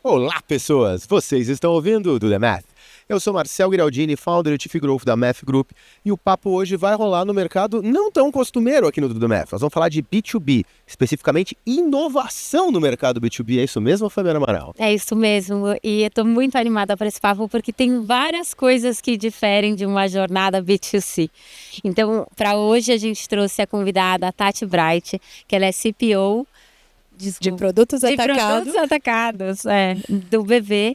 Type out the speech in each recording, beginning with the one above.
Olá, pessoas! Vocês estão ouvindo Do The Math. Eu sou Marcel Giraldini, founder e Chief Growth da Math Group, e o papo hoje vai rolar no mercado não tão costumeiro aqui no Do The Math. Nós vamos falar de B2B, especificamente inovação no mercado B2B. É isso mesmo, Fabiana Amaral? É isso mesmo, e eu estou muito animada para esse papo porque tem várias coisas que diferem de uma jornada B2C. Então, para hoje a gente trouxe a convidada, a Tati Bright, que ela é CPO de produtos atacados, do BV.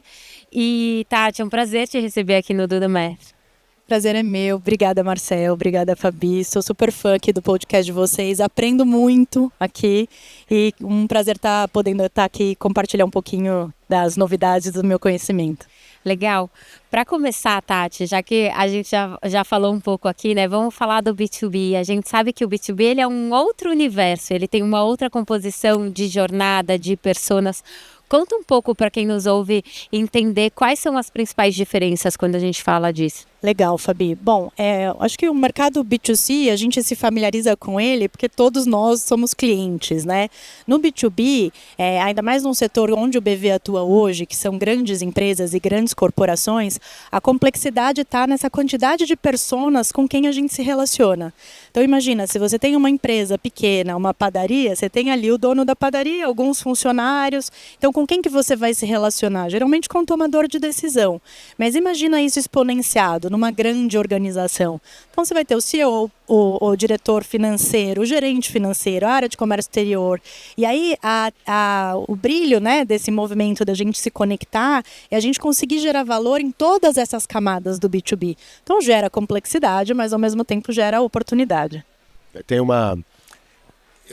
E Tati, é um prazer te receber aqui no Do The Math. Prazer é meu, obrigada Marcel, obrigada Fabi, sou super fã aqui do podcast de vocês, aprendo muito aqui e um prazer podendo estar aqui e compartilhar um pouquinho das novidades do meu conhecimento. Legal. Para começar, Tati, já que a gente já falou um pouco aqui, né? Vamos falar do B2B. A gente sabe que o B2B ele é um outro universo, ele tem uma outra composição de jornada, de personas. Conta um pouco para quem nos ouve entender quais são as principais diferenças quando a gente fala disso. Legal, Fabi. Bom, acho que o mercado B2C, a gente se familiariza com ele porque todos nós somos clientes, né? No B2B, ainda mais num setor onde o BV atua hoje, que são grandes empresas e grandes corporações, a complexidade está nessa quantidade de personas com quem a gente se relaciona. Então imagina, se você tem uma empresa pequena, uma padaria, você tem ali o dono da padaria, alguns funcionários. Então com quem que você vai se relacionar? Geralmente com o tomador de decisão. Mas imagina isso exponenciado numa grande organização. Então você vai ter o CEO, o diretor financeiro, o gerente financeiro, a área de comércio exterior. E aí o brilho, né, desse movimento da gente se conectar é a gente conseguir gerar valor em todas essas camadas do B2B. Então gera complexidade, mas ao mesmo tempo gera oportunidade. Eu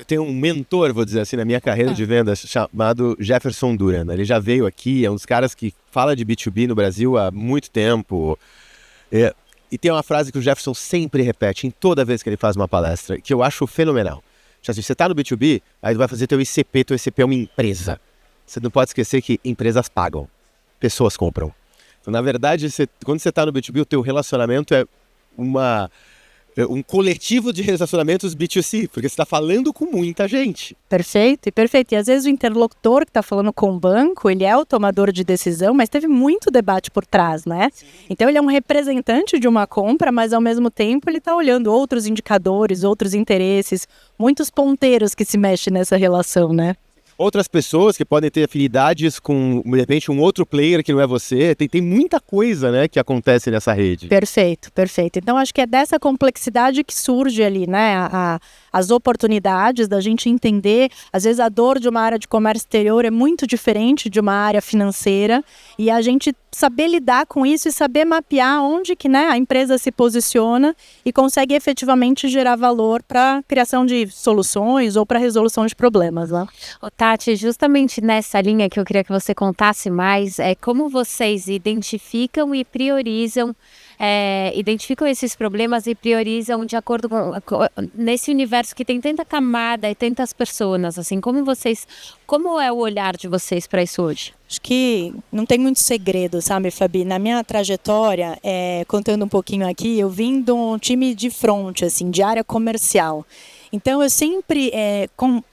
tenho um mentor, vou dizer assim, na minha carreira de vendas, chamado Jefferson Duran. Ele já veio aqui, é um dos caras que fala de B2B no Brasil há muito tempo. E tem uma frase que o Jefferson sempre repete em toda vez que ele faz uma palestra, que eu acho fenomenal. Você está no B2B, aí vai fazer teu ICP é uma empresa. Você não pode esquecer que empresas pagam, pessoas compram. Então, na verdade, quando você está no B2B, o teu relacionamento é um coletivo de relacionamentos B2C, porque você está falando com muita gente. Perfeito. E às vezes o interlocutor que está falando com o banco, ele é o tomador de decisão, mas teve muito debate por trás, né? Sim. Então ele é um representante de uma compra, mas ao mesmo tempo ele está olhando outros indicadores, outros interesses, muitos ponteiros que se mexem nessa relação, né? Outras pessoas que podem ter afinidades com, de repente, um outro player que não é você. Tem muita coisa, né, que acontece nessa rede. Perfeito. Então, acho que é dessa complexidade que surge ali, né, as oportunidades da gente entender. Às vezes, a dor de uma área de comércio exterior é muito diferente de uma área financeira. E a gente saber lidar com isso e saber mapear onde que, né, a empresa se posiciona e consegue efetivamente gerar valor para a criação de soluções ou para a resolução de problemas, né? Tati, justamente nessa linha que eu queria que você contasse mais, como vocês identificam e priorizam, identificam esses problemas e priorizam de acordo com nesse universo que tem tanta camada e tantas pessoas, assim, como é o olhar de vocês para isso hoje? Acho que não tem muito segredo, sabe, Fabi? Na minha trajetória, contando um pouquinho aqui, eu vim de um time de front, assim, de área comercial. Então, eu sempre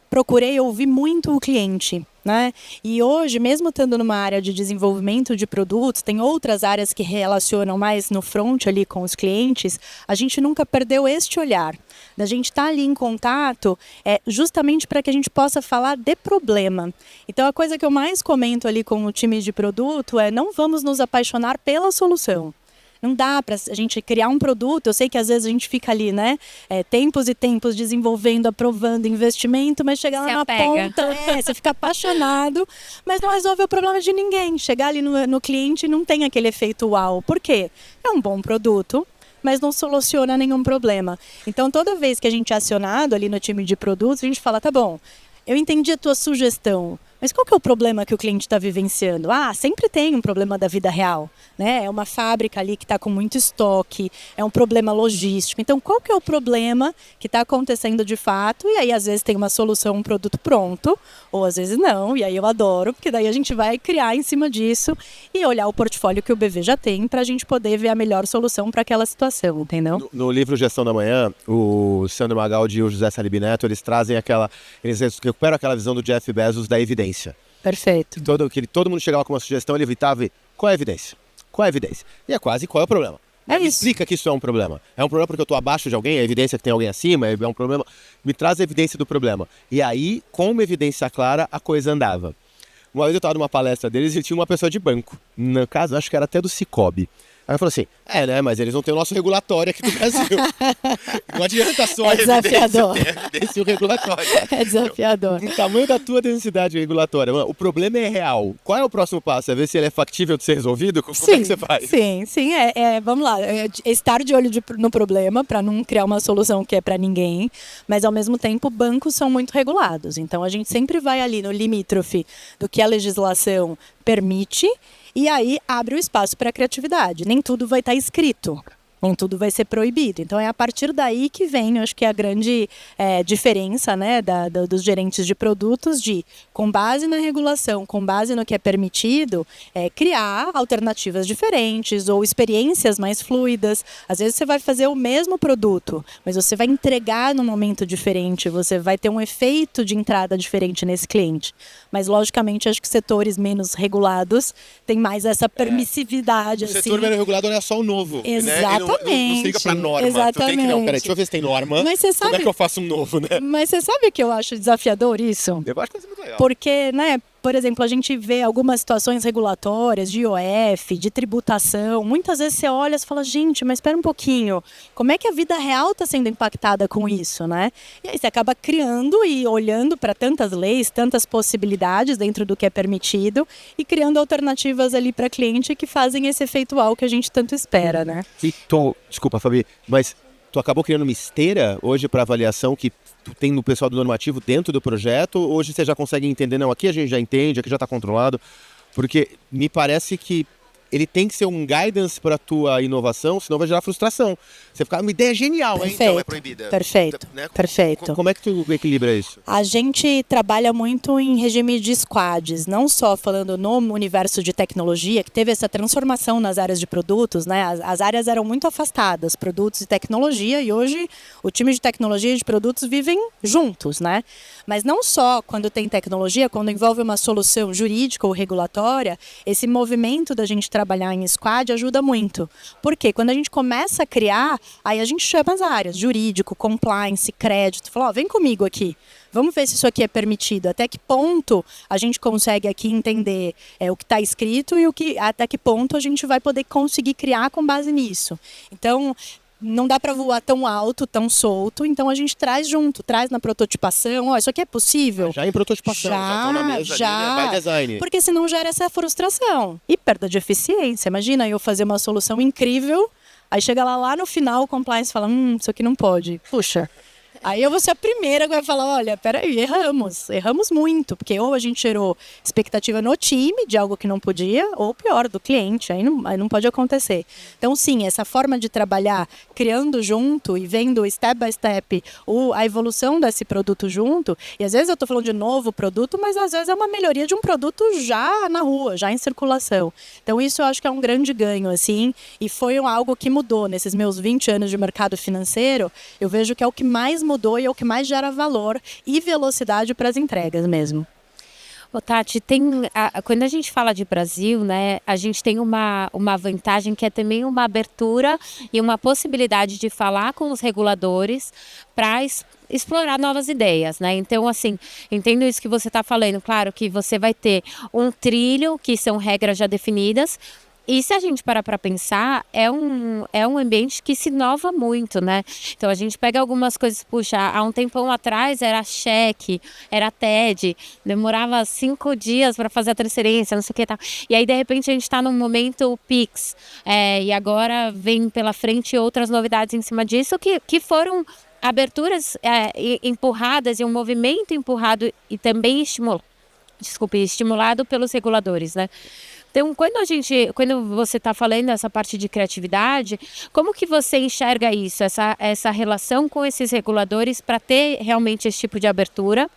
procurei ouvir muito o cliente, né? E hoje, mesmo estando numa área de desenvolvimento de produtos, tem outras áreas que relacionam mais no front ali com os clientes, a gente nunca perdeu este olhar. Da gente estar ali em contato justamente para que a gente possa falar de problema. Então, a coisa que eu mais comento ali com o time de produto não vamos nos apaixonar pela solução. Não dá para a gente criar um produto, eu sei que às vezes a gente fica ali, né, tempos e tempos desenvolvendo, aprovando investimento, mas chegar lá na ponta, você fica apaixonado, mas não resolve o problema de ninguém. Chegar ali no cliente não tem aquele efeito uau. Por quê? É um bom produto, mas não soluciona nenhum problema. Então, toda vez que a gente é acionado ali no time de produtos, a gente fala, tá bom, eu entendi a tua sugestão, mas qual que é o problema que o cliente está vivenciando? Sempre tem um problema da vida real, né? É uma fábrica ali que está com muito estoque, é um problema logístico. Então, qual que é o problema que está acontecendo de fato? E aí, às vezes, tem uma solução, um produto pronto, ou às vezes não, e aí eu adoro, porque daí a gente vai criar em cima disso e olhar o portfólio que o BV já tem para a gente poder ver a melhor solução para aquela situação, entendeu? No livro Gestão da Manhã, o Sandro Magaldi e o José Salib Neto, eles trazem eles recuperam aquela visão do Jeff Bezos da evidência. Perfeito. Todo mundo chegava com uma sugestão, ele evitava e qual é a evidência? Qual é a evidência? E é quase qual é o problema? É Me isso. explica que isso é um problema. É um problema porque eu estou abaixo de alguém, é evidência que tem alguém acima, é um problema. Me traz a evidência do problema. E aí, com uma evidência clara, a coisa andava. Uma vez eu estava numa palestra deles e tinha uma pessoa de banco. No caso, acho que era até do Cicobi. Aí eu falei assim, né, mas eles não têm o nosso regulatório aqui do Brasil. Não adianta só a desafiador. evidência e o regulatório. É desafiador. O tamanho da tua densidade regulatória. O problema é real. Qual é o próximo passo? É ver se ele é factível de ser resolvido? Como é que você faz? Sim. Vamos lá. Estar de olho no problema para não criar uma solução que é para ninguém. Mas, ao mesmo tempo, bancos são muito regulados. Então, a gente sempre vai ali no limítrofe do que a legislação permite. E aí abre o espaço para a criatividade. Nem tudo vai estar escrito, nem tudo vai ser proibido. Então é a partir daí que vem, eu acho que a grande diferença, né, dos gerentes de produtos com base na regulação, com base no que é permitido, criar alternativas diferentes ou experiências mais fluidas. Às vezes você vai fazer o mesmo produto, mas você vai entregar num momento diferente, você vai ter um efeito de entrada diferente nesse cliente. Mas, logicamente, acho que setores menos regulados têm mais essa permissividade. O setor menos regulado não é só o novo. Exatamente. Né? Não se liga pra norma. Exatamente. Tu tem que, não, peraí, deixa eu ver se tem norma. Mas você sabe, como é que eu faço um novo, né? Mas você sabe que eu acho desafiador isso? Eu acho que isso é muito legal. Porque, né, por exemplo, a gente vê algumas situações regulatórias de IOF, de tributação. Muitas vezes você olha e fala, gente, mas espera um pouquinho. Como é que a vida real está sendo impactada com isso, né? E aí você acaba criando e olhando para tantas leis, tantas possibilidades dentro do que é permitido e criando alternativas ali para cliente que fazem esse efeito uau que a gente tanto espera, né? Desculpa, Fabi, mas tu acabou criando uma esteira hoje para avaliação que tu tem no pessoal do normativo dentro do projeto? Hoje você já consegue entender, não, aqui a gente já entende, aqui já está controlado? Porque me parece que ele tem que ser um guidance para a tua inovação, senão vai gerar frustração. Você ficar, uma ideia genial, Perfeito, então é proibida. Perfeito, Né? perfeito. Como é que tu equilibra isso? A gente trabalha muito em regime de squads, não só falando no universo de tecnologia, que teve essa transformação nas áreas de produtos, né? As áreas eram muito afastadas, produtos e tecnologia, e hoje o time de tecnologia e de produtos vivem juntos, né? Mas não só quando tem tecnologia, quando envolve uma solução jurídica ou regulatória, esse movimento da gente trabalhar em squad ajuda muito. Porque quando a gente começa a criar, aí a gente chama as áreas, jurídico, compliance, crédito, fala, vem comigo aqui. Vamos ver se isso aqui é permitido. Até que ponto a gente consegue aqui entender o que está escrito e até que ponto a gente vai poder conseguir criar com base nisso. Então, não dá para voar tão alto, tão solto, então a gente traz junto, traz na prototipação, isso aqui é possível? Já em prototipação, já estão na mesa ali, né? By design. Porque senão gera essa frustração e perda de eficiência. Imagina eu fazer uma solução incrível, aí chega lá no final o compliance fala, isso aqui não pode, puxa. Aí eu vou ser a primeira que vai falar, olha, peraí, erramos muito, porque ou a gente gerou expectativa no time de algo que não podia, ou pior, do cliente, aí não pode acontecer. Então sim, essa forma de trabalhar, criando junto e vendo step by step a evolução desse produto junto, e às vezes eu estou falando de novo produto, mas às vezes é uma melhoria de um produto já na rua, já em circulação. Então isso eu acho que é um grande ganho, assim, e foi algo que mudou nesses meus 20 anos de mercado financeiro, eu vejo que é o que mais mudou e é o que mais gera valor e velocidade para as entregas mesmo. Ô, Tati, quando a gente fala de Brasil, né, a gente tem uma vantagem que é também uma abertura e uma possibilidade de falar com os reguladores para explorar novas ideias, né? Então, assim, entendo isso que você está falando. Claro que você vai ter um trilho, que são regras já definidas. E se a gente parar para pensar, é um ambiente que se inova muito, né? Então a gente pega algumas coisas, puxa, há um tempão atrás era cheque, era TED, demorava 5 dias para fazer a transferência, não sei o que e tal. E aí, de repente, a gente está num momento Pix, e agora vem pela frente outras novidades em cima disso que foram aberturas empurradas e um movimento empurrado e também estimulado pelos reguladores, né? Então, quando você está falando essa parte de criatividade, como que você enxerga isso, essa relação com esses reguladores para ter realmente esse tipo de abertura?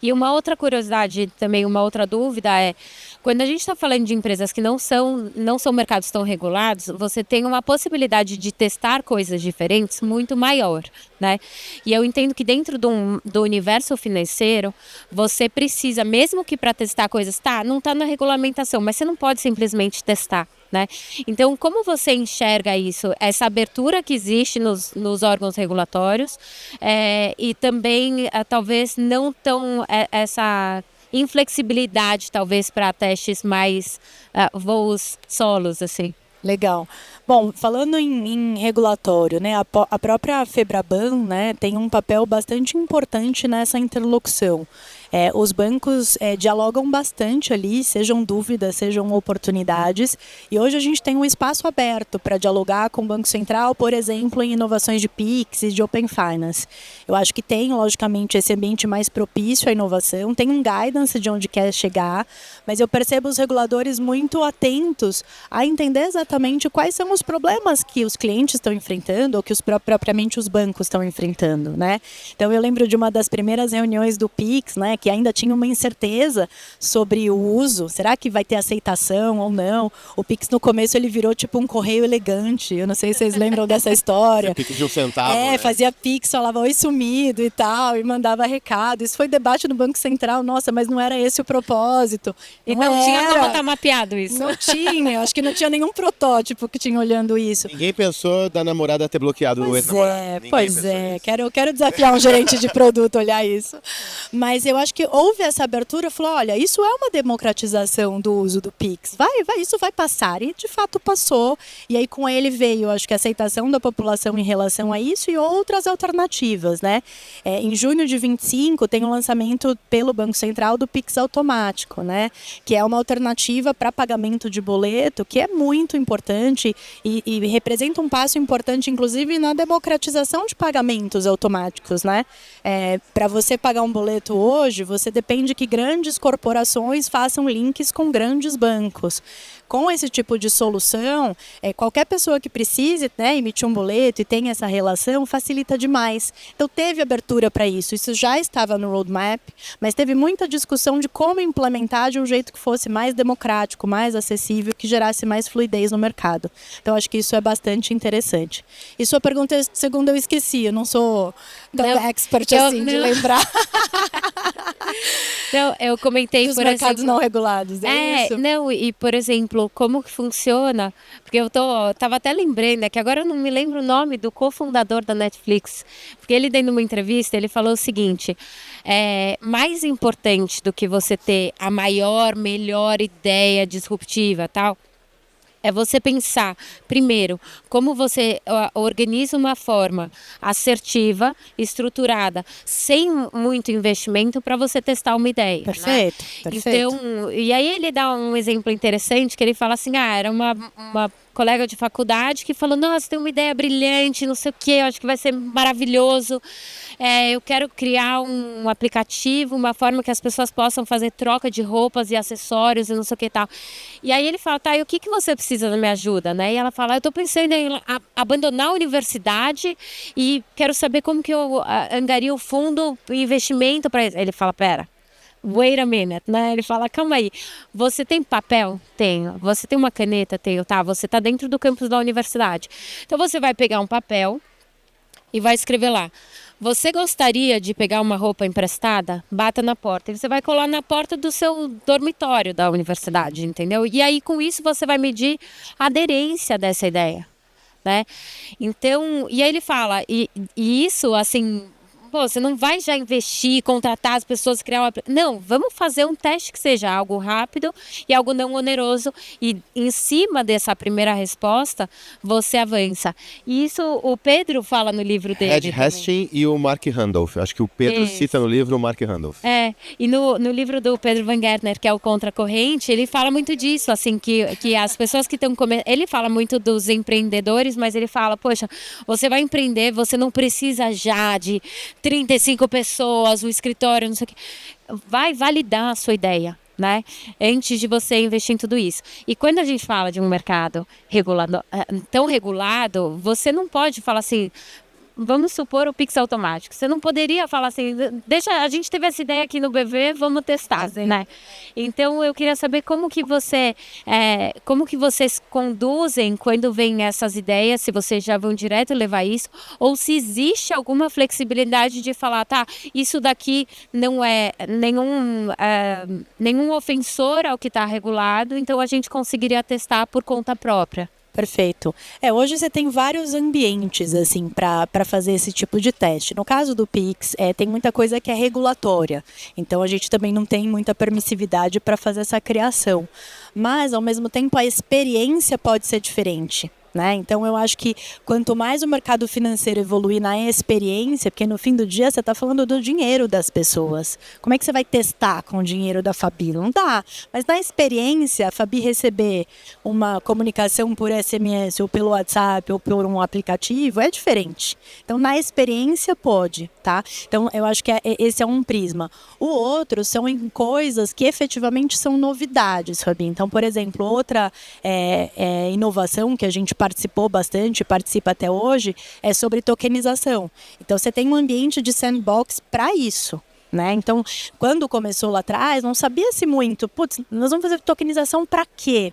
E uma outra curiosidade, também uma outra dúvida é, quando a gente está falando de empresas que não são mercados tão regulados, você tem uma possibilidade de testar coisas diferentes muito maior, né? E eu entendo que dentro do universo financeiro, você precisa, mesmo que para testar coisas, não está na regulamentação, mas você não pode simplesmente testar, né? Então, como você enxerga isso? Essa abertura que existe nos órgãos regulatórios e também, talvez, não tão essa inflexibilidade, talvez, para testes mais voos solos, assim. Legal. Bom, falando em regulatório, né, a própria Febraban, né, tem um papel bastante importante nessa interlocução. Os bancos dialogam bastante ali, sejam dúvidas, sejam oportunidades, e hoje a gente tem um espaço aberto para dialogar com o Banco Central, por exemplo, em inovações de PIX e de Open Finance. Eu acho que tem, logicamente, esse ambiente mais propício à inovação, tem um guidance de onde quer chegar, mas eu percebo os reguladores muito atentos a entender exatamente quais são os problemas que os clientes estão enfrentando ou que propriamente os bancos estão enfrentando, né? Então eu lembro de uma das primeiras reuniões do PIX, né, que ainda tinha uma incerteza sobre o uso, será que vai ter aceitação ou não? O Pix no começo ele virou tipo um correio elegante, eu não sei se vocês lembram dessa história. Pix de um centavo, né? Fazia Pix, falava oi sumido e tal, e mandava recado. Isso foi debate no Banco Central, nossa, mas não era esse o propósito. E não tinha como estar mapeado isso. Não tinha, eu acho que não tinha nenhum protótipo que tinha olhando isso. Ninguém pensou da namorada ter bloqueado o ex-namorado. Pois é. Quero desafiar um gerente de produto olhar isso. Mas eu acho que houve essa abertura, falou, olha, isso é uma democratização do uso do Pix. Isso vai passar. E de fato passou. E aí com ele veio, acho que a aceitação da população em relação a isso e outras alternativas, né? Em junho de 25 tem o lançamento pelo Banco Central do Pix automático, né? Que é uma alternativa para pagamento de boleto, que é muito importante e representa um passo importante, inclusive, na democratização de pagamentos automáticos, né? Para você pagar um boleto hoje, você depende que grandes corporações façam links com grandes bancos. Com esse tipo de solução, qualquer pessoa que precise, né, emitir um boleto e tenha essa relação, facilita demais. Então teve abertura para isso. Isso já estava no roadmap, mas teve muita discussão de como implementar de um jeito que fosse mais democrático, mais acessível, que gerasse mais fluidez no mercado. Então acho que isso é bastante interessante. E sua pergunta, segundo eu esqueci, eu não sou tão expert assim de lembrar. Não, eu comentei, dos por mercados exemplo, não regulados, isso? Não, e por exemplo, como que funciona, porque eu tava até lembrando, que agora eu não me lembro o nome do cofundador da Netflix, porque ele dando uma entrevista, ele falou o seguinte, mais importante do que você ter a melhor ideia disruptiva, tal, é você pensar, primeiro, como você organiza uma forma assertiva, estruturada, sem muito investimento para você testar uma ideia. Perfeito, né? perfeito. Então, e aí ele dá um exemplo interessante, que ele fala assim, era uma colega de faculdade que falou, nossa, tem uma ideia brilhante, não sei o quê, eu acho que vai ser maravilhoso. Eu quero criar um aplicativo, uma forma que as pessoas possam fazer troca de roupas e acessórios e não sei o que e tal. E aí ele fala, e o que você precisa da minha ajuda, né? E ela fala, eu estou pensando em abandonar a universidade e quero saber como que eu angaria o fundo, o investimento para isso. Ele fala, pera, wait a minute, né? Ele fala, calma aí, você tem papel? Tenho. Você tem uma caneta? Tenho. Tá, você está dentro do campus da universidade. Então você vai pegar um papel e vai escrever lá, você gostaria de pegar uma roupa emprestada? Bata na porta. E você vai colar na porta do seu dormitório da universidade, entendeu? E aí com isso você vai medir a aderência dessa ideia, né? Então, e aí ele fala, e isso assim, você não vai já investir, contratar as pessoas, criar uma... Não, vamos fazer um teste que seja algo rápido e algo não oneroso. E em cima dessa primeira resposta, você avança. E isso o Pedro fala no livro dele. Ed Hastings e o Mark Randolph. Acho que o Pedro cita no livro o Mark Randolph. E no livro do Pedro Van Gertner, que é o Contracorrente, ele fala muito disso, assim, que as pessoas que estão começando... Ele fala muito dos empreendedores, mas ele fala, poxa, você vai empreender, você não precisa já de 35 pessoas, o escritório, não sei o que. Vai validar a sua ideia, né? Antes de você investir em tudo isso. E quando a gente fala de um mercado tão regulado, você não pode falar assim, vamos supor o Pix automático. Você não poderia falar assim, a gente teve essa ideia aqui no BV, vamos testar, né? Então eu queria saber como que vocês conduzem quando vêm essas ideias, se vocês já vão direto levar isso, ou se existe alguma flexibilidade de falar, tá, isso daqui não é nenhum ofensor ao que está regulado, então a gente conseguiria testar por conta própria. Perfeito. Hoje você tem vários ambientes assim para fazer esse tipo de teste. No caso do Pix, tem muita coisa que é regulatória. Então a gente também não tem muita permissividade para fazer essa criação. Mas ao mesmo tempo a experiência pode ser diferente. Né? Então eu acho que quanto mais o mercado financeiro evoluir na experiência, porque no fim do dia você está falando do dinheiro das pessoas. Como é que você vai testar com o dinheiro da Fabi? Não dá. Mas na experiência, a Fabi receber uma comunicação por SMS ou pelo WhatsApp ou por um aplicativo é diferente. Então na experiência pode, tá? Então eu acho que esse é um prisma. O outro são em coisas que efetivamente são novidades, Fabi. Então, por exemplo, outra inovação que a gente participou bastante, participa até hoje, é sobre tokenização. Então, você tem um ambiente de sandbox para isso. Né? Então, quando começou lá atrás, não sabia-se muito, nós vamos fazer tokenização para quê?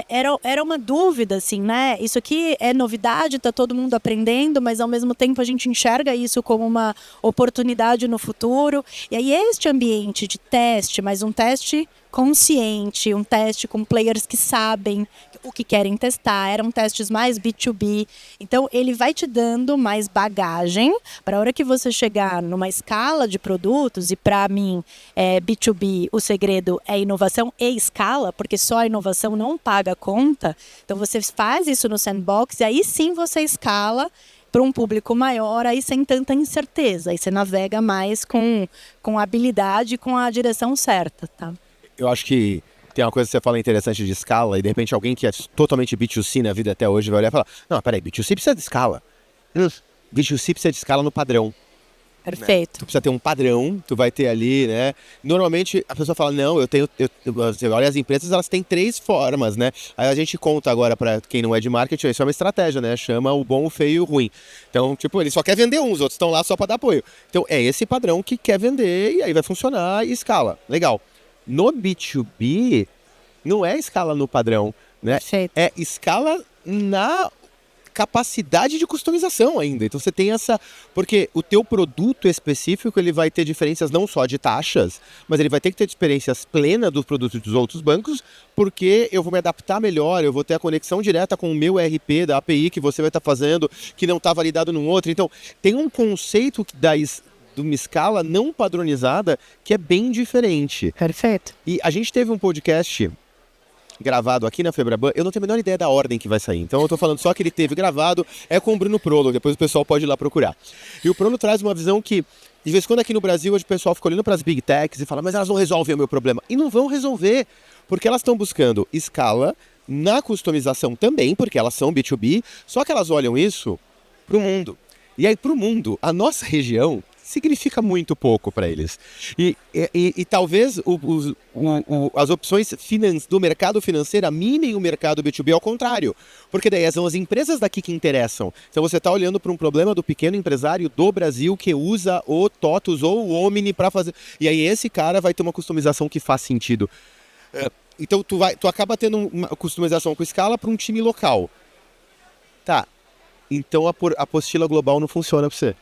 Era uma dúvida, assim, né? Isso aqui é novidade, está todo mundo aprendendo, mas ao mesmo tempo a gente enxerga isso como uma oportunidade no futuro. E aí este ambiente de teste, mas um teste consciente, um teste com players que sabem o que querem testar, eram testes mais B2B. Então, ele vai te dando mais bagagem para a hora que você chegar numa escala de produtos, e para mim, B2B, o segredo é inovação e escala, porque só a inovação não paga a conta. Então, você faz isso no sandbox e aí sim você escala para um público maior, aí sem tanta incerteza. Aí você navega mais com habilidade e com a direção certa, tá? Eu acho que tem uma coisa que você fala interessante de escala, e de repente alguém que é totalmente B2C na vida até hoje vai olhar e falar, não, peraí, B2C precisa de escala. B2C precisa de escala no padrão. Perfeito. Né? Tu precisa ter um padrão, tu vai ter ali, né? Normalmente a pessoa fala, não, você olha as empresas, elas têm 3 formas, né? Aí a gente conta agora para quem não é de marketing, isso é uma estratégia, né? Chama o bom, o feio e o ruim. Então, tipo, ele só quer vender uns, os outros estão lá só para dar apoio. Então, é esse padrão que quer vender e aí vai funcionar e escala. Legal. No B2B, não é escala no padrão, né? Perfeito. É escala na capacidade de customização ainda. Então você tem porque o teu produto específico, ele vai ter diferenças não só de taxas, mas ele vai ter que ter experiências plenas dos produtos dos outros bancos, porque eu vou me adaptar melhor, eu vou ter a conexão direta com o meu ERP da API que você vai estar fazendo, que não está validado num outro. Então tem um conceito de uma escala não padronizada que é bem diferente. Perfeito. E a gente teve um podcast gravado aqui na Febraban, eu não tenho a menor ideia da ordem que vai sair, então eu tô falando só que ele teve gravado, com o Bruno Prolo, depois o pessoal pode ir lá procurar. E o Prolo traz uma visão que, de vez em quando aqui no Brasil, o pessoal fica olhando para as Big Techs e fala, mas elas não resolvem o meu problema. E não vão resolver, porque elas estão buscando escala na customização também, porque elas são B2B, só que elas olham isso pro mundo. E aí, pro mundo, a nossa região significa muito pouco para eles. E talvez as opções do mercado financeiro minem o mercado B2B ao contrário. Porque daí são as empresas daqui que interessam. Então você está olhando para um problema do pequeno empresário do Brasil que usa o TOTUS ou o Omni para fazer. E aí esse cara vai ter uma customização que faz sentido. Então tu acaba tendo uma customização com escala para um time local. Tá. Então a apostila global não funciona para você.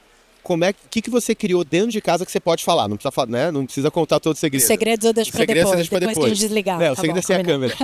O que você criou dentro de casa que você pode falar? Não precisa, né? Não precisa contar todo o segredo. Os segredos eu deixo para depois. Depois que a gente desligar. O segredo é sem a câmera.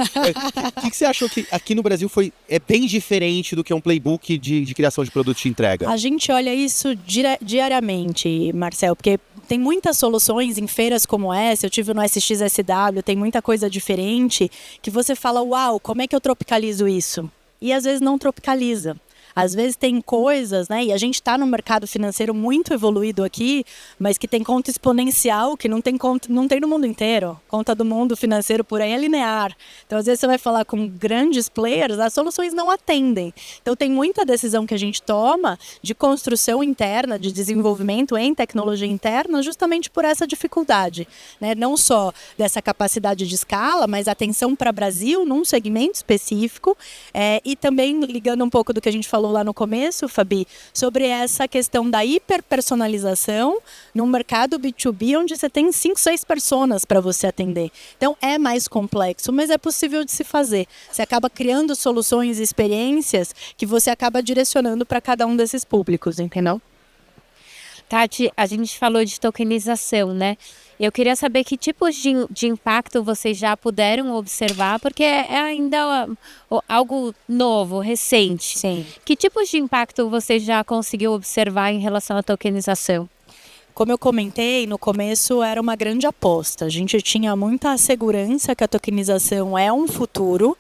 O que você achou que aqui no Brasil é bem diferente do que um playbook de criação de produto de entrega? A gente olha isso diariamente, Marcel, porque tem muitas soluções em feiras como essa. Eu tive no SXSW, tem muita coisa diferente que você fala, uau, como é que eu tropicalizo isso? E às vezes não tropicaliza. Às vezes tem coisas, né? E a gente está no mercado financeiro muito evoluído aqui, mas que tem conta exponencial, que não tem no mundo inteiro. Conta do mundo financeiro por aí é linear. Então, às vezes você vai falar com grandes players, as soluções não atendem. Então, tem muita decisão que a gente toma de construção interna, de desenvolvimento em tecnologia interna, justamente por essa dificuldade, né? Não só dessa capacidade de escala, mas atenção para o Brasil num segmento específico, e também ligando um pouco do que a gente falou falou lá no começo, Fabi, sobre essa questão da hiperpersonalização num mercado B2B onde você tem 5, 6 personas para você atender. Então, é mais complexo, mas é possível de se fazer. Você acaba criando soluções e experiências que você acaba direcionando para cada um desses públicos, entendeu? Tati, a gente falou de tokenização, né? Eu queria saber que tipos de impacto vocês já puderam observar, porque é ainda algo novo, recente. Sim. Que tipos de impacto você já conseguiu observar em relação à tokenização? Como eu comentei, no começo era uma grande aposta. A gente tinha muita segurança que a tokenização é um futuro,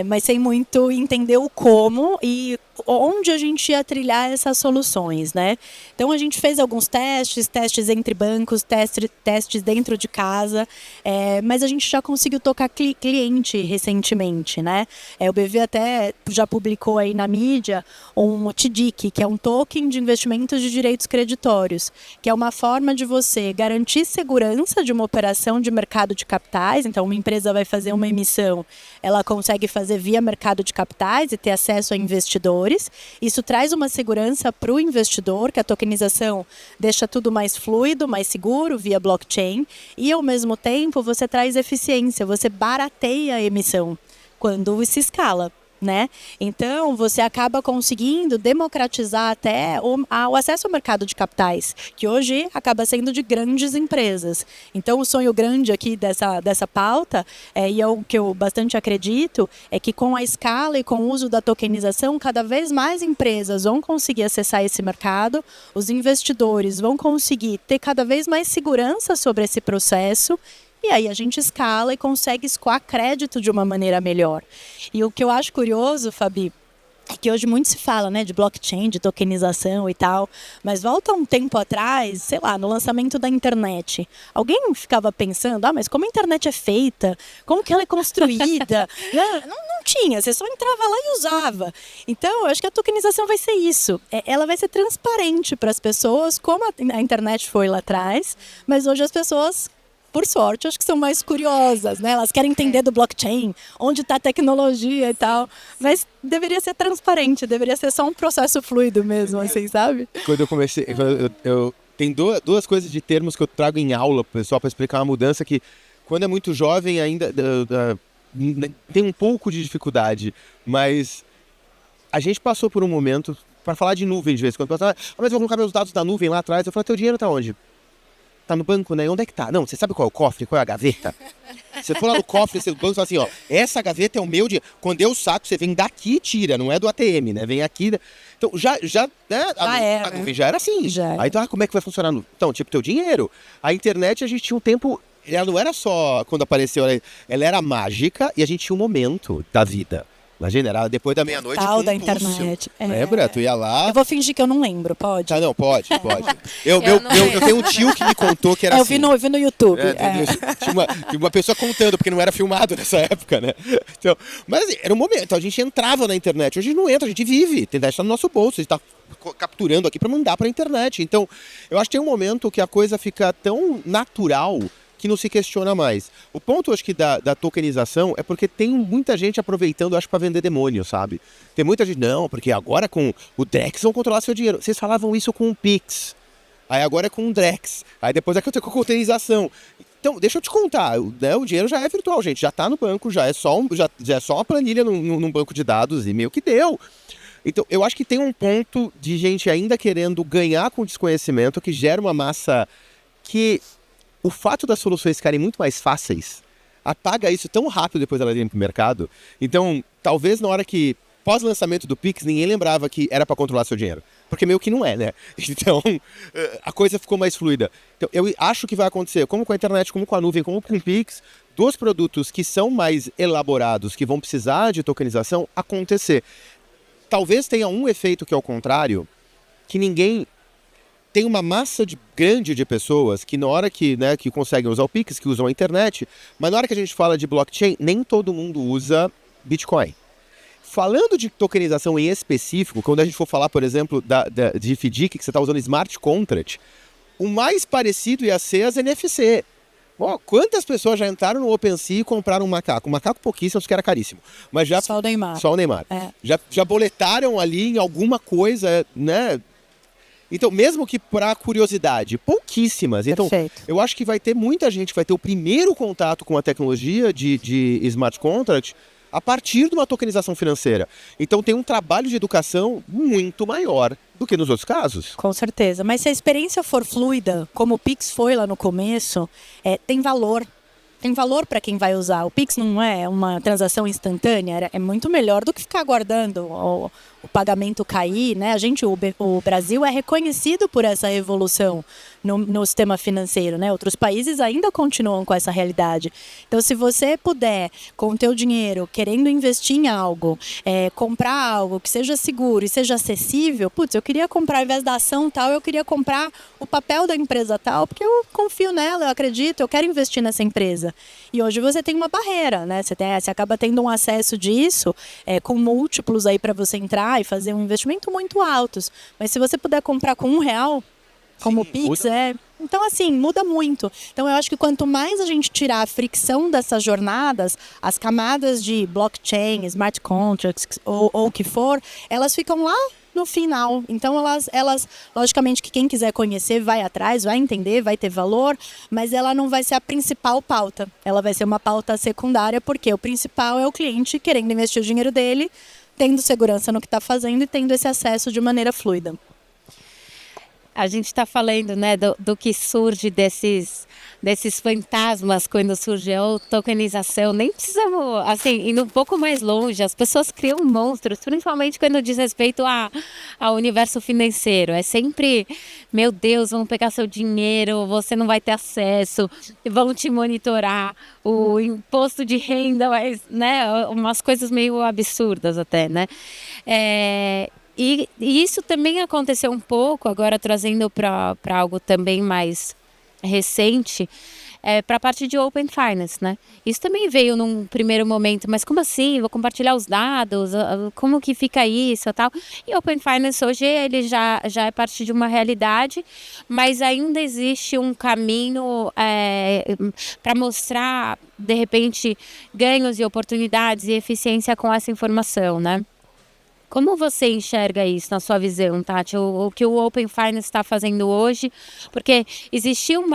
mas sem muito entender o como e onde a gente ia trilhar essas soluções, né? Então a gente fez alguns testes entre bancos, testes dentro de casa, mas a gente já conseguiu tocar cliente recentemente, né? O BV até já publicou aí na mídia um TDIC, que é um token de investimentos de direitos creditórios, que é uma forma de você garantir segurança de uma operação de mercado de capitais. Então uma empresa vai fazer uma emissão, ela consegue fazer via mercado de capitais e ter acesso a investidores. Isso traz uma segurança para o investidor, que a tokenização deixa tudo mais fluido, mais seguro via blockchain, e ao mesmo tempo você traz eficiência, você barateia a emissão quando se escala, né? Então, você acaba conseguindo democratizar até o acesso ao mercado de capitais, que hoje acaba sendo de grandes empresas. Então, o sonho grande aqui dessa pauta, e é o que eu bastante acredito, é que com a escala e com o uso da tokenização, cada vez mais empresas vão conseguir acessar esse mercado, os investidores vão conseguir ter cada vez mais segurança sobre esse processo. E aí a gente escala e consegue escoar crédito de uma maneira melhor. E o que eu acho curioso, Fabi, é que hoje muito se fala, né, de blockchain, de tokenização e tal, mas volta um tempo atrás, sei lá, no lançamento da internet, alguém ficava pensando, mas como a internet é feita? Como que ela é construída? Não tinha, você só entrava lá e usava. Então, eu acho que a tokenização vai ser isso. Ela vai ser transparente para as pessoas, como a internet foi lá atrás, mas hoje as pessoas, por sorte, acho que são mais curiosas, né? Elas querem entender do blockchain, onde está a tecnologia e tal. Mas deveria ser transparente, deveria ser só um processo fluido mesmo, assim, sabe? Quando eu comecei, tem duas coisas de termos que eu trago em aula pro pessoal para explicar uma mudança que, quando é muito jovem, ainda tem um pouco de dificuldade. Mas a gente passou por um momento, para falar de nuvem de vez em quando, mas eu vou colocar meus dados da nuvem lá atrás. Eu falei, teu dinheiro tá onde? Tá no banco, né? Onde é que tá? Não, você sabe qual é o cofre, qual é a gaveta? Você for lá no cofre, você banco e fala assim, essa gaveta é o meu dinheiro. Quando eu saco, você vem daqui e tira, não é do ATM, né? Vem aqui. Então, né? A nuvem já era assim. Já. Aí, então, como é que vai funcionar? Então, tipo, teu dinheiro. A internet, a gente tinha um tempo, ela não era só quando apareceu, ela era mágica e a gente tinha um momento da vida. Imagina, era depois da meia-noite. Tal da internet. Lembra? Tu ia lá. Eu vou fingir que eu não lembro, pode? Ah, não, pode. Eu tenho um tio que me contou que era assim. Eu vi no YouTube. Tinha uma pessoa contando, porque não era filmado nessa época, né? Então, mas assim, era um momento. Então, a gente entrava na internet. Hoje a gente não entra, a gente vive. A internet está no nosso bolso. A gente está capturando aqui para mandar para a internet. Então, eu acho que tem um momento que a coisa fica tão natural que não se questiona mais. O ponto, acho que, da tokenização é porque tem muita gente aproveitando, acho, para vender demônio, sabe? Tem muita gente, não, porque agora com o Drex vão controlar seu dinheiro. Vocês falavam isso com o Pix. Aí agora é com o Drex. Aí depois é que eu tenho com a tokenização. Então, deixa eu te contar, né? O dinheiro já é virtual, gente. Já está no banco, já é só uma planilha num banco de dados e meio que deu. Então, eu acho que tem um ponto de gente ainda querendo ganhar com desconhecimento que gera uma massa que o fato das soluções ficarem muito mais fáceis apaga isso tão rápido depois dela ir para o mercado. Então, talvez na hora que, pós-lançamento do Pix, ninguém lembrava que era para controlar seu dinheiro. Porque meio que não é, né? Então, a coisa ficou mais fluida. Então, eu acho que vai acontecer, como com a internet, como com a nuvem, como com o Pix, dos produtos que são mais elaborados, que vão precisar de tokenização, acontecer. Talvez tenha um efeito que é o contrário, que ninguém... Tem uma massa grande de pessoas que na hora que conseguem usar o Pix, que usam a internet, mas na hora que a gente fala de blockchain, nem todo mundo usa Bitcoin. Falando de tokenização em específico, quando a gente for falar, por exemplo, de FDIC, que você está usando Smart Contract, o mais parecido ia ser as NFC. Quantas pessoas já entraram no OpenSea e compraram um macaco? Um macaco pouquíssimo, porque era caríssimo. Mas já... Só o Neymar. Só o Neymar. Já boletaram ali em alguma coisa, né? Então, mesmo que para curiosidade, pouquíssimas. Então, Perfeito. eu acho que vai ter muita gente que vai ter o primeiro contato com a tecnologia de smart contract a partir de uma tokenização financeira. Então, tem um trabalho de educação muito maior do que nos outros casos. Com certeza. Mas se a experiência for fluida, como o Pix foi lá no começo, tem valor. Tem valor para quem vai usar. O Pix não é uma transação instantânea, é muito melhor do que ficar aguardando o pagamento cair, né? O Brasil é reconhecido por essa evolução no sistema financeiro, né? Outros países ainda continuam com essa realidade. Então, se você puder, com o teu dinheiro, querendo investir em algo, comprar algo que seja seguro e seja acessível, eu queria comprar, ao invés da ação tal, eu queria comprar o papel da empresa tal, porque eu confio nela, eu acredito, eu quero investir nessa empresa. E hoje você tem uma barreira, né? Você acaba tendo um acesso disso, com múltiplos aí para você entrar e fazer um investimento muito altos. Mas se você puder comprar com R$1, como o Pix, então, assim, muda muito. Então, eu acho que quanto mais a gente tirar a fricção dessas jornadas, as camadas de blockchain, smart contracts ou o que for, elas ficam lá no final. Então, elas, logicamente, que quem quiser conhecer vai atrás, vai entender, vai ter valor, mas ela não vai ser a principal pauta. Ela vai ser uma pauta secundária, porque o principal é o cliente querendo investir o dinheiro dele, tendo segurança no que está fazendo e tendo esse acesso de maneira fluida. A gente está falando, né, do que surge desses fantasmas quando surge a tokenização. Nem precisamos, assim, ir um pouco mais longe. As pessoas criam monstros, principalmente quando diz respeito ao universo financeiro. É sempre, meu Deus, vão pegar seu dinheiro, você não vai ter acesso, vão te monitorar, o imposto de renda, né, umas coisas meio absurdas até, né? E isso também aconteceu um pouco, agora trazendo para algo também mais recente, para a parte de Open Finance, né? Isso também veio num primeiro momento, mas como assim? Vou compartilhar os dados? Como que fica isso e tal? E Open Finance hoje ele já é parte de uma realidade, mas ainda existe um caminho para mostrar, de repente, ganhos e oportunidades e eficiência com essa informação, né? Como você enxerga isso na sua visão, Tati? O que o Open Finance está fazendo hoje? Porque existiu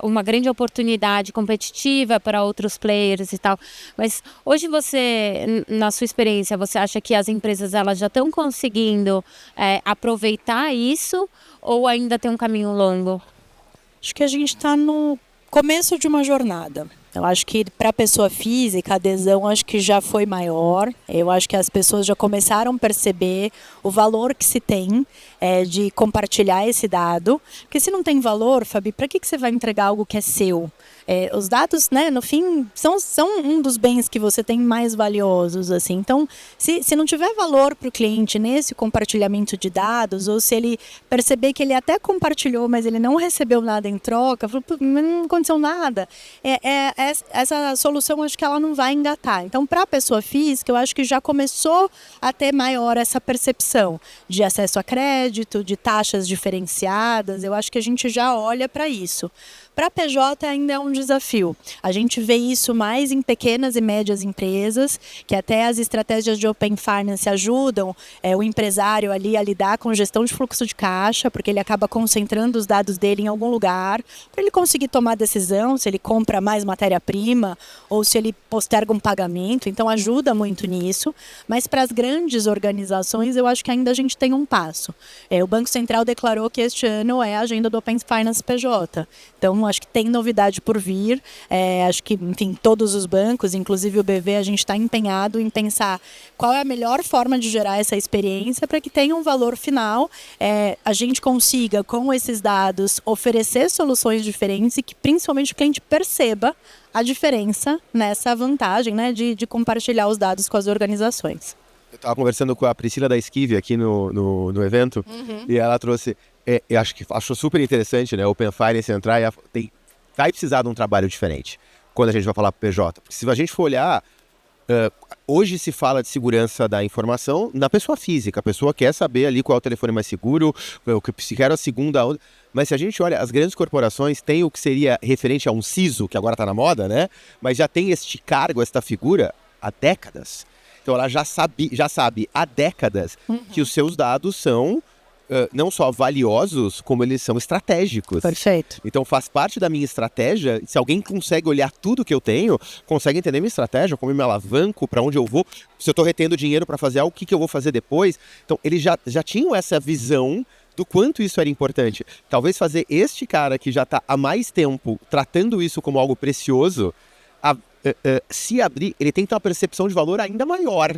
uma grande oportunidade competitiva para outros players e tal. Mas hoje você, na sua experiência, você acha que as empresas elas já estão conseguindo aproveitar isso ou ainda tem um caminho longo? Acho que a gente está no começo de uma jornada. Eu acho que para a pessoa física, a adesão acho que já foi maior. Eu acho que as pessoas já começaram a perceber o valor que se tem de compartilhar esse dado. Porque se não tem valor, Fabi, para que você vai entregar algo que é seu? Os dados, né, no fim, são um dos bens que você tem mais valiosos, assim. Então, se não tiver valor para o cliente nesse compartilhamento de dados, ou se ele perceber que ele até compartilhou, mas ele não recebeu nada em troca, falou, não aconteceu nada, essa solução, acho que ela não vai engatar. Então, para a pessoa física, eu acho que já começou a ter maior essa percepção de acesso a crédito, de taxas diferenciadas. Eu acho que a gente já olha para isso. Para a PJ ainda é um desafio. A gente vê isso mais em pequenas e médias empresas, que até as estratégias de Open Finance ajudam o empresário ali a lidar com gestão de fluxo de caixa, porque ele acaba concentrando os dados dele em algum lugar, para ele conseguir tomar decisão, se ele compra mais matéria-prima ou se ele posterga um pagamento. Então ajuda muito nisso. Mas para as grandes organizações, eu acho que ainda a gente tem um passo. O Banco Central declarou que este ano é a agenda do Open Finance PJ. Então, acho que tem novidade por vir. Acho que, enfim, todos os bancos, inclusive o BV, a gente está empenhado em pensar qual é a melhor forma de gerar essa experiência para que tenha um valor final, a gente consiga, com esses dados, oferecer soluções diferentes e que, principalmente, o cliente perceba a diferença nessa vantagem, né, de compartilhar os dados com as organizações. Eu estava conversando com a Priscila da Esquive aqui no evento, e ela trouxe... eu achou super interessante, né? Open Finance entrar vai precisar de um trabalho diferente quando a gente vai falar para o PJ. Porque se a gente for olhar, Hoje se fala de segurança da informação na pessoa física. A pessoa quer saber ali qual é o telefone mais seguro, se quer a segunda onda. Mas se a gente olha, as grandes corporações têm o que seria referente a um CISO, que agora está na moda, né? Mas já tem este cargo, esta figura, há décadas. Então ela já sabe há décadas que os seus dados são não só valiosos, como eles são estratégicos. Perfeito. Então faz parte da minha estratégia. Se alguém consegue olhar tudo que eu tenho, consegue entender minha estratégia, como eu me alavanco, para onde eu vou, se eu estou retendo dinheiro para fazer algo, o que eu vou fazer depois. Então eles já tinham essa visão do quanto isso era importante. Talvez fazer este cara que já está há mais tempo tratando isso como algo precioso, se abrir, ele tem que ter uma percepção de valor ainda maior.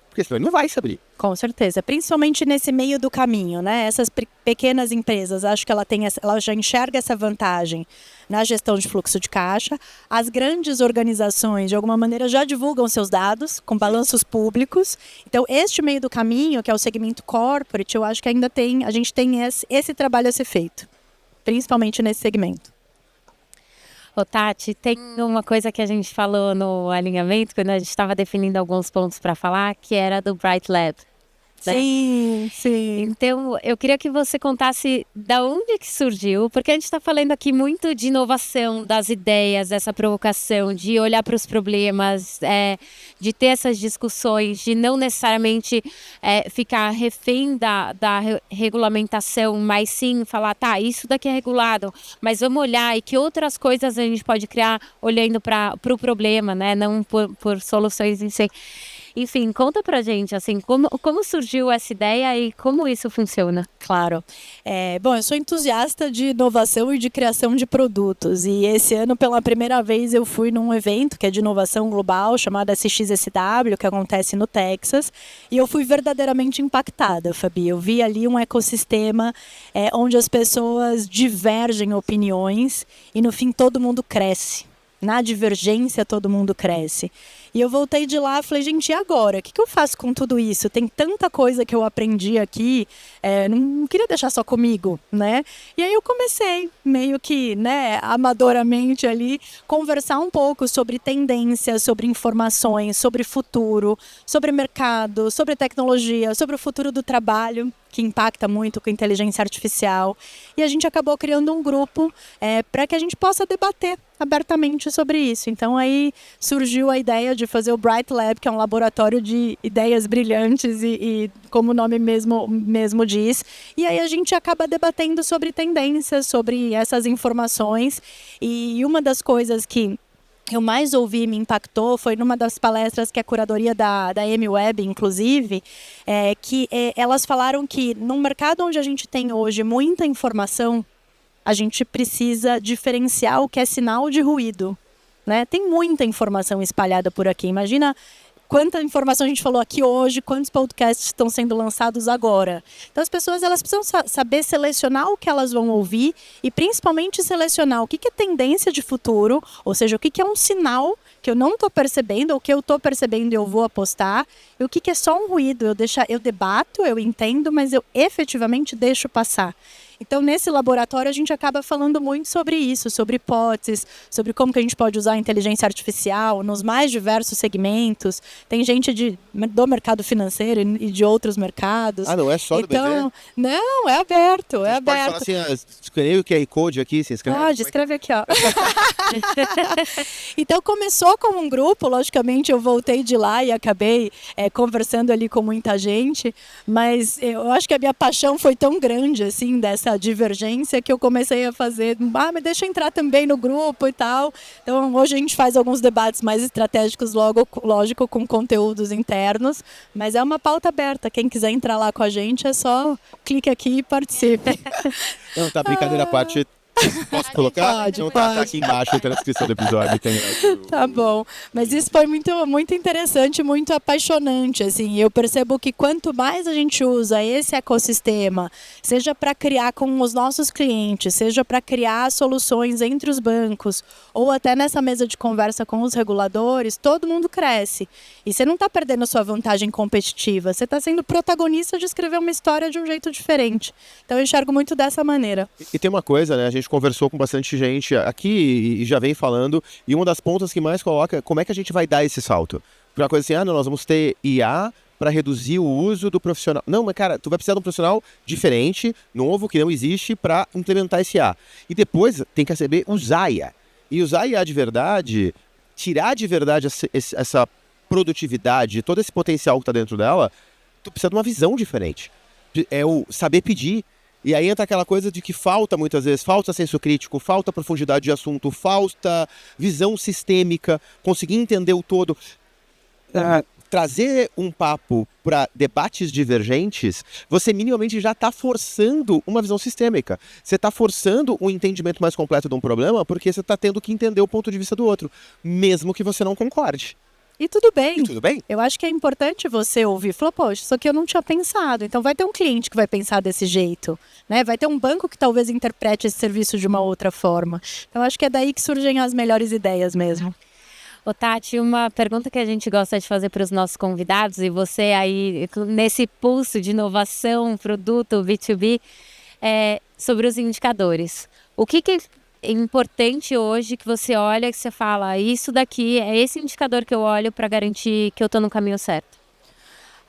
Porque senão ele não vai se abrir. Com certeza, principalmente nesse meio do caminho, né? Essas pequenas empresas, acho que ela já enxerga essa vantagem na gestão de fluxo de caixa. As grandes organizações, de alguma maneira, já divulgam seus dados com balanços públicos. Então, este meio do caminho, que é o segmento corporate, eu acho que ainda a gente tem esse trabalho a ser feito, principalmente nesse segmento. Ô, Tati, tem uma coisa que a gente falou no alinhamento, quando a gente estava definindo alguns pontos para falar, que era do Bright Lab. Né? Sim. Então, eu queria que você contasse da onde que surgiu, porque a gente está falando aqui muito de inovação, das ideias, dessa provocação, de olhar para os problemas, de ter essas discussões, de não necessariamente ficar refém da regulamentação, mas sim falar, tá, isso daqui é regulado, mas vamos olhar e que outras coisas a gente pode criar olhando para o problema, né? Não por soluções em si. Enfim, conta pra gente, assim, como surgiu essa ideia e como isso funciona? Claro. Bom, eu sou entusiasta de inovação e de criação de produtos. E esse ano, pela primeira vez, eu fui num evento que é de inovação global, chamado SXSW, que acontece no Texas. E eu fui verdadeiramente impactada, Fabi. Eu vi ali um ecossistema onde as pessoas divergem opiniões e, no fim, todo mundo cresce. Na divergência, todo mundo cresce. E eu voltei de lá e falei, gente, e agora? O que eu faço com tudo isso? Tem tanta coisa que eu aprendi aqui, não queria deixar só comigo, né? E aí eu comecei, meio que, né, amadoramente ali, conversar um pouco sobre tendências, sobre informações, sobre futuro, sobre mercado, sobre tecnologia, sobre o futuro do trabalho, que impacta muito com a inteligência artificial. E a gente acabou criando um grupo para que a gente possa debater abertamente sobre isso. Então aí surgiu a ideia de fazer o Bright Lab, que é um laboratório de ideias brilhantes e como o nome mesmo diz. E aí a gente acaba debatendo sobre tendências, sobre essas informações. E uma das coisas que eu mais ouvi e me impactou foi numa das palestras que a curadoria da MWeb, inclusive, elas falaram que no mercado onde a gente tem hoje muita informação, a gente precisa diferenciar o que é sinal de ruído, né? Tem muita informação espalhada por aqui. Imagina quanta informação a gente falou aqui hoje, quantos podcasts estão sendo lançados agora. Então as pessoas elas precisam saber selecionar o que elas vão ouvir e principalmente selecionar o que é tendência de futuro, ou seja, o que é um sinal que eu não estou percebendo ou que eu estou percebendo e eu vou apostar, e o que é só um ruído, eu debato, eu entendo, mas eu efetivamente deixo passar. Então, nesse laboratório, a gente acaba falando muito sobre isso, sobre hipóteses, sobre como que a gente pode usar a inteligência artificial nos mais diversos segmentos. Tem gente do mercado financeiro e de outros mercados. Ah, não é só do BV? Não, é aberto, é aberto. Pode falar assim, escrevi o QR Code aqui, se inscreve. Pode, escreve aqui, ó. Então, começou como um grupo, logicamente eu voltei de lá e acabei conversando ali com muita gente, mas eu acho que a minha paixão foi tão grande, assim, dessa divergência, que eu comecei a fazer, mas deixa eu entrar também no grupo e tal. Então, hoje a gente faz alguns debates mais estratégicos, lógico, com conteúdos internos, mas é uma pauta aberta. Quem quiser entrar lá com a gente, é só clique aqui e participe. Não, tá, brincadeira à parte. Posso colocar? Pode, então pode. Tá aqui embaixo na descrição do episódio. Tá bom, mas isso foi muito, muito interessante, muito apaixonante, assim. Eu percebo que quanto mais a gente usa esse ecossistema, seja para criar com os nossos clientes, seja para criar soluções entre os bancos, ou até nessa mesa de conversa com os reguladores, todo mundo cresce. E você não está perdendo a sua vantagem competitiva, você está sendo protagonista de escrever uma história de um jeito diferente. Então eu enxergo muito dessa maneira. E tem uma coisa, né? A gente conversou com bastante gente aqui e já vem falando, e uma das pontas que mais coloca é como é que a gente vai dar esse salto. Uma coisa assim, não, nós vamos ter IA para reduzir o uso do profissional. Não, mas cara, tu vai precisar de um profissional diferente, novo, que não existe, para implementar esse IA. E depois tem que saber usar IA. E usar IA de verdade, tirar de verdade essa produtividade, todo esse potencial que está dentro dela, tu precisa de uma visão diferente. É o saber pedir. E aí entra aquela coisa de que falta muitas vezes, falta senso crítico, falta profundidade de assunto, falta visão sistêmica, conseguir entender o todo. Trazer um papo para debates divergentes, você minimamente já está forçando uma visão sistêmica. Você está forçando um entendimento mais completo de um problema porque você está tendo que entender o ponto de vista do outro, mesmo que você não concorde. E tudo bem. E tudo bem? Eu acho que é importante você ouvir. Falou, poxa, isso aqui eu não tinha pensado. Então vai ter um cliente que vai pensar desse jeito, né? Vai ter um banco que talvez interprete esse serviço de uma outra forma. Então acho que é daí que surgem as melhores ideias mesmo. Ô Tati, uma pergunta que a gente gosta de fazer para os nossos convidados, e você aí nesse pulso de inovação, produto, B2B, é sobre os indicadores. O que é importante hoje que você olha, que você fala, isso daqui é esse indicador que eu olho para garantir que eu estou no caminho certo?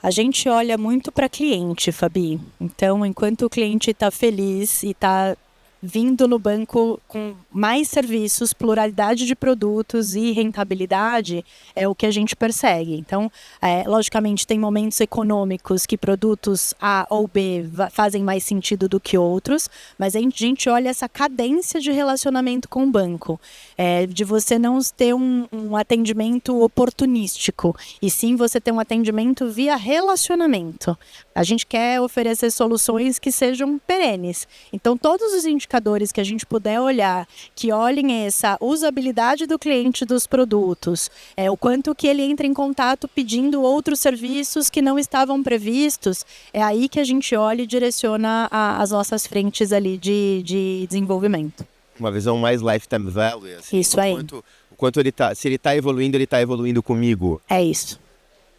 A gente olha muito para cliente, Fabi. Então, enquanto o cliente está feliz e está vindo no banco com mais serviços, pluralidade de produtos e rentabilidade, é o que a gente persegue. Então, logicamente, tem momentos econômicos que produtos A ou B fazem mais sentido do que outros, mas a gente olha essa cadência de relacionamento com o banco, de você não ter um atendimento oportunístico, e sim você ter um atendimento via relacionamento. A gente quer oferecer soluções que sejam perenes. Então, todos os indicadores que a gente puder olhar, que olhem essa usabilidade do cliente dos produtos, o quanto que ele entra em contato pedindo outros serviços que não estavam previstos, é aí que a gente olha e direciona as nossas frentes ali de desenvolvimento. Uma visão mais lifetime value. Assim, isso aí. O quanto ele tá, se ele está evoluindo comigo. É isso.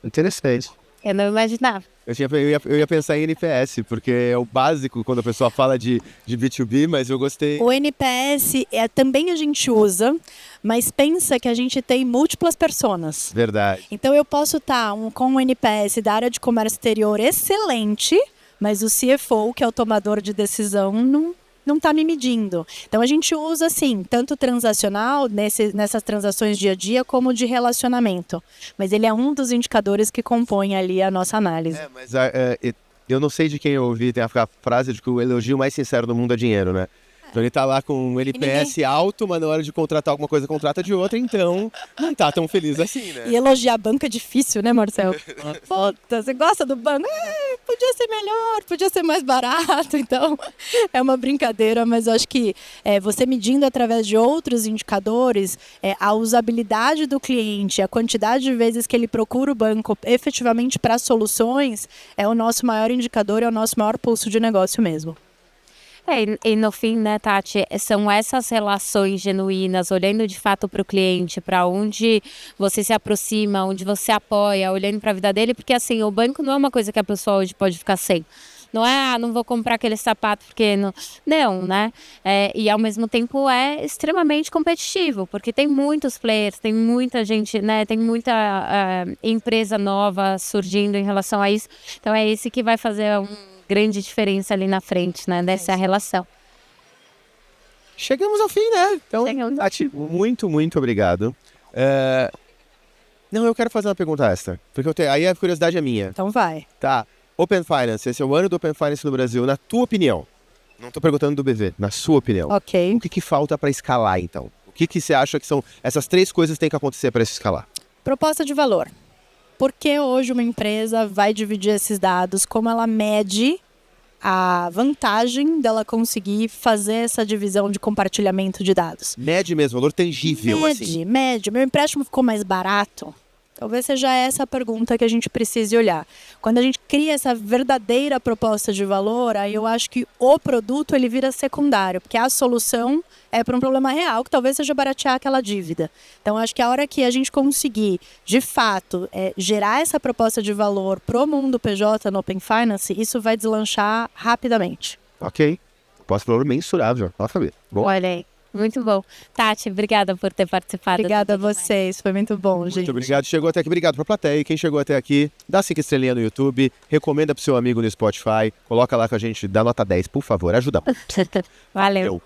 Interessante. Eu não imaginava. Eu ia pensar em NPS, porque é o básico quando a pessoa fala de B2B, mas eu gostei. O NPS também a gente usa, mas pensa que a gente tem múltiplas personas. Verdade. Então eu posso estar com um NPS da área de comércio exterior excelente, mas o CFO, que é o tomador de decisão, não está me medindo. Então a gente usa assim, tanto transacional, nessas transações dia a dia, como de relacionamento. Mas ele é um dos indicadores que compõem ali a nossa análise. Mas eu não sei de quem eu ouvi, tem a frase de que o elogio mais sincero do mundo é dinheiro, né? Então ele tá lá com um NPS alto, mas na hora de contratar alguma coisa, contrata de outra, então não tá tão feliz assim, né? E elogiar banco é difícil, né, Marcelo? Puta, você gosta do banco? Podia ser melhor, podia ser mais barato, então é uma brincadeira, mas eu acho que você medindo através de outros indicadores, a usabilidade do cliente, a quantidade de vezes que ele procura o banco efetivamente para soluções, é o nosso maior indicador, é o nosso maior pulso de negócio mesmo. E no fim, né, Tati, são essas relações genuínas, olhando de fato para o cliente, para onde você se aproxima, onde você apoia, olhando para a vida dele, porque assim, o banco não é uma coisa que a pessoa hoje pode ficar sem. Não é, não vou comprar aquele sapato porque não, né? E ao mesmo tempo é extremamente competitivo, porque tem muitos players, tem muita gente, né? Tem muita empresa nova surgindo em relação a isso. Então é esse que vai fazer grande diferença ali na frente, né, dessa relação. Chegamos ao fim, né? Então, Tati, muito, muito obrigado. Não, eu quero fazer uma pergunta extra, porque aí a curiosidade é minha. Então vai. Tá, Open Finance, esse é o ano do Open Finance no Brasil, na tua opinião. Não estou perguntando do BV, na sua opinião. Ok. O que falta para escalar, então? O que você acha que são essas 3 coisas que tem que acontecer para isso escalar? Proposta de valor. Por que hoje uma empresa vai dividir esses dados? Como ela mede a vantagem dela conseguir fazer essa divisão de compartilhamento de dados? Mede mesmo, valor tangível. Mede. Meu empréstimo ficou mais barato? Talvez seja essa a pergunta que a gente precise olhar. Quando a gente cria essa verdadeira proposta de valor, aí eu acho que o produto ele vira secundário, porque a solução é para um problema real, que talvez seja baratear aquela dívida. Então, acho que a hora que a gente conseguir, de fato, gerar essa proposta de valor pro mundo PJ no Open Finance, isso vai deslanchar rapidamente. Ok. Proposta de valor mensurável, pode saber. Bom. Olha aí. Muito bom. Tati, obrigada por ter participado. Obrigada a vocês, foi muito bom, gente. Muito obrigado. Chegou até aqui. Obrigado pra plateia. Quem chegou até aqui, dá 5 estrelinhas no YouTube, recomenda pro seu amigo no Spotify, coloca lá com a gente, dá nota 10, por favor. Ajuda muito. Valeu. Eu.